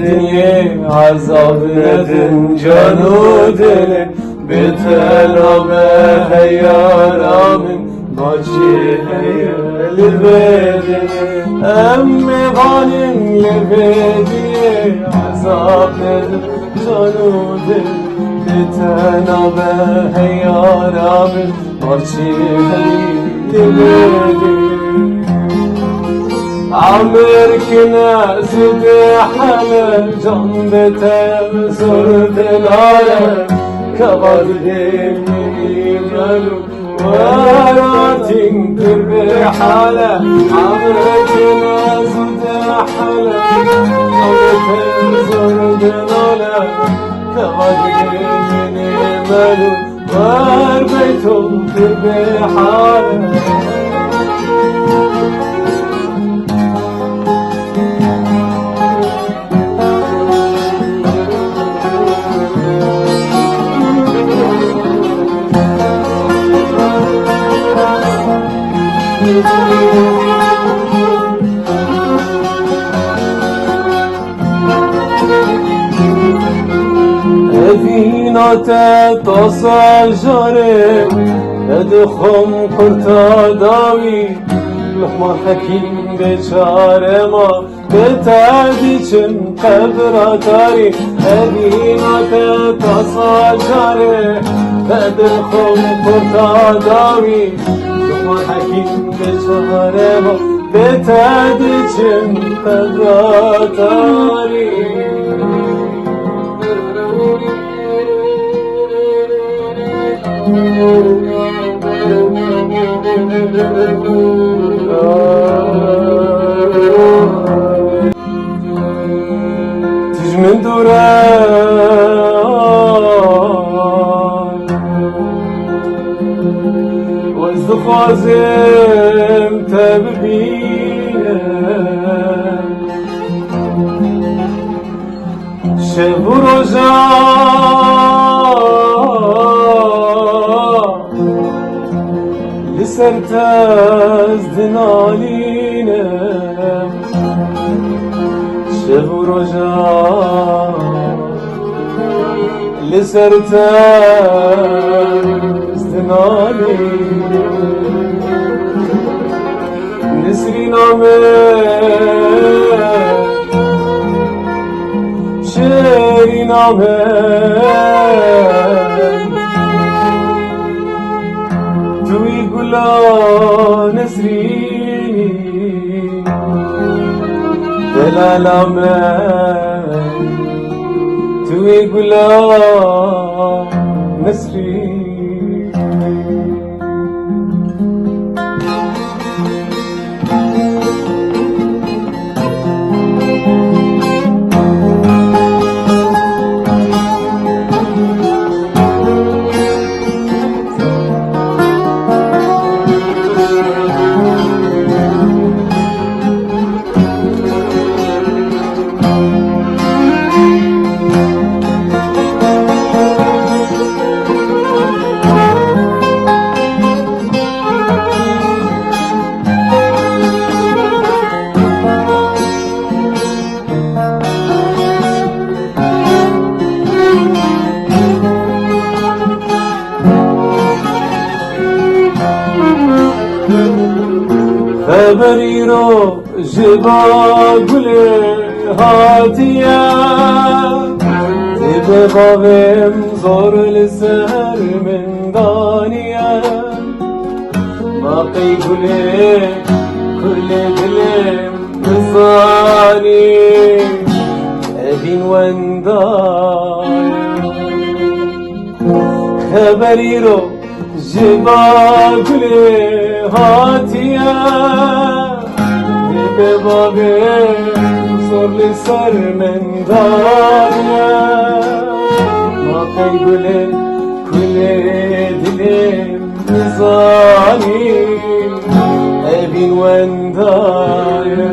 الدنيا عذاب ندن جانو دل بتلابه يا من باجي لبدن أمي غالين لبدي عذاب ندن جانو دل بتلابه يا من باجي لبدن عمر كنا زد حلا جنبته زرد العالم كبر دمي ملو وراتين درب حلا عمر كنا زد حلا جنبته زرد العالم كبر دمي ملو وربيتهم درب حلا Evinate tosa jare edkhom kurta davi Luhma hakim beçare ma betadiçim kabratari Evinate tosa jare edkhom kurta davi Luhma hakim beçare ma betadiçim kabratari تجمن دوران وازدخازم تببينه شب سرتاز دنالينم شب رجاء لسرتاز دنالينم نسري نامه شعري نامه توی گلا نسرینی دلالامه توی گلا نسرینی خبری رو جبا گله هاتیه زیب بابم زور لسر من دانیه باقی گله کل دلم نزانی ابین وندای خبری رو جبا گله هاتیه به بابه زور لسر من دانیه ما قیگله کل دلم نزانی ابین وندایه